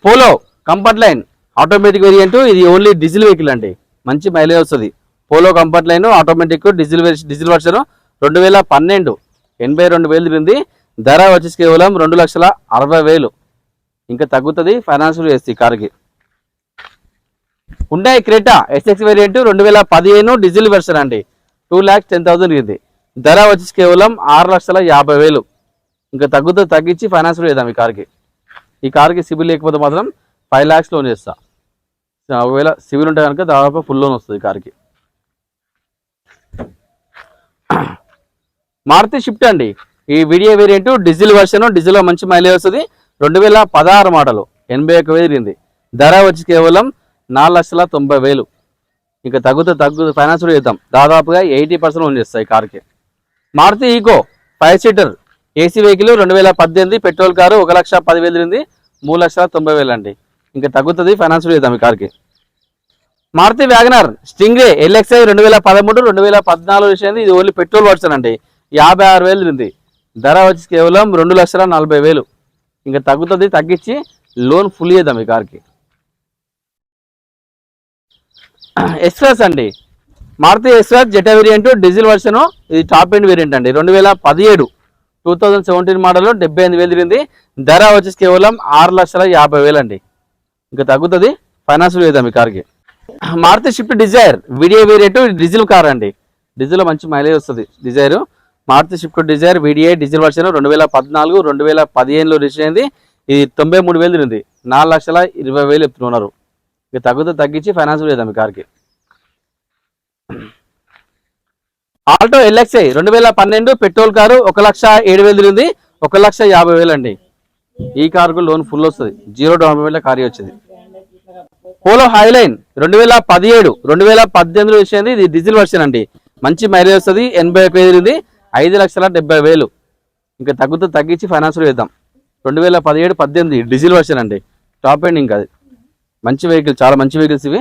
Polo comfort line automatic variant, ఇది only diesel vehicle అండి, మంచి మైలేజ్ వస్తుంది. Polo comfort line automatic diesel version 2012 82,000 తిరిగింది. ధర వచ్చేసి కేవలం 2,60,000. ఇంకా తగ్గుతుంది, ఫైనాన్షియల్ చేస్తే ఈ కార్కి. Hyundai Creta SX variant 2015 diesel version అండి, 2,10,000 తిరిగింది. ధర వచ్చేసి కేవలం 6,50,000. ఇంకా తగ్గుతుంది, తగ్గించి ఫైనాన్షియల్ చేద్దాం ఈ కార్కి. ఈ కార్కి సిబిల్ లేకపోతే మాత్రం 5 lakhs లోన్ చేస్తా. ఒకవేళ సివిల్ ఉంటే కనుక దాదాపు ఫుల్ లోన్ వస్తుంది ఈ కార్కి. మారుతి షిఫ్ట్ అండి, ఈ video variant diesel version, diesel మంచి మైలేజ్ వస్తుంది. 2016 మోడల్ 81,000 తిరిగింది. ధర వచ్చి కేవలం 4,90,000. ఇంకా తగ్గుతుంది, ఫైనాన్స్ చేద్దాం, దాదాపుగా 80% లోన్ చేస్తాయి ఈ కార్కి. Maruti Eeco 5 seater AC vehicle 2018 petrol car 1,10,000 తిరిగింది. 3,90,000 అండి. ఇంకా తగ్గుతుంది, ఫైనాన్స్ చేద్దాం ఈ కార్కి. మారుతి వ్యాగనర్ స్టింగ్రే ఎల్ఎక్స్ఐ 2013 2014 విషయం, ఇది ఓన్లీ పెట్రోల్ వర్షన్ అండి, 56,000 తిరిగింది. ధర వచ్చి కేవలం 2,40,000. ఇంకా తగ్గుతుంది, తగ్గించి లోన్ ఫుల్ చేద్దాం ఈ కార్కి. ఎక్స్ప్రెస్ అండి, Maruti express Zeta variant diesel version, ఇది టాప్ ఎండ్ వేరియంట్ అండి, 2017 మోడల్ 78,000 తిరిగింది. ధర వచ్చేసి కేవలం 6,50,000 అండి. ఇంకా తగ్గుతుంది, ఫైనాన్స్ చేద్దాం ఈ కార్కి. Maruti Swift Dzire VDI variant diesel car అండి, డీజిల్ మంచి మైలేజ్ వస్తుంది Dzire. Maruti Swift Dzire VDI diesel version 2014 2015 register అయింది. ఇది 93,000 తిరిగింది. 4,20,000 చెప్తున్నారు. ఇక తగ్గుతుంది, తగ్గించి ఫైనాన్స్ చేద్దాం ఈ కార్కి. ఆల్టో ఎల్ఎక్స్ఐ 2012 పెట్రోల్ కారు 1,07,000 తిరిగింది. 1,50,000 అండి. ఈ కారుకు లోన్ ఫుల్ వస్తుంది, 0 డౌన్ పేమెంట్ కార్ వచ్చింది. పోలో హైలైన్ 2017 2018 రిజిస్టర్, ఇది డీజిల్ వర్షన్ అండి, మంచి మైలేజ్ వస్తుంది. 81,000 తిరిగింది. 5,70,000. ఇంకా తగ్గుతుంది, తగ్గించి ఫైనాన్స్ చేద్దాం. 2017-18 డీజిల్ వర్షన్ అండి, టాప్ ఎండ్. ఇంకా అది మంచి వెహికల్, చాలా మంచి వెహికల్స్ ఇవి.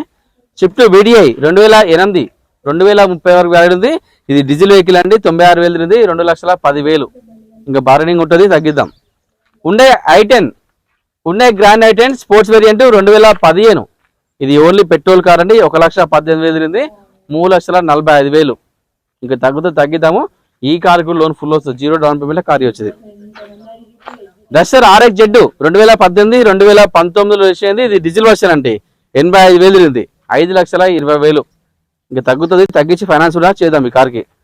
షిఫ్ట్ వీడిఐ 2008 2030 వరకు వ్యాలిడ్ ఉంది. ఇది డీజిల్ వెహికల్ అండి, 96,000 తిరిగింది. 2,10,000. ఇంకా బార్గెనింగ్ ఉంటుంది, తగ్గిద్దాం. Hyundai i10 Hyundai Grand i10 sports variant 2015, ఇది ఓన్లీ పెట్రోల్ కార్ అండి, 1,18,000 తిరిగింది. 3,45,000. ఇంకా తగ్గుతుంది, తగ్గిద్దాము. ఈ కార్కు లోన్ ఫుల్ వస్తుంది, 0 డౌన్ పేమెంట్ కార్ వచ్చింది. డస్టర్ RX Z 2018 2019 రిజిస్టర్, ఇది డీజిల్ వర్షన్ అండి, 85,000 తిరిగింది. 5,20,000. ఇంకా తగ్గుతుంది, తగ్గించి ఫైనాన్స్ కూడా చేద్దాం ఈ కార్కి.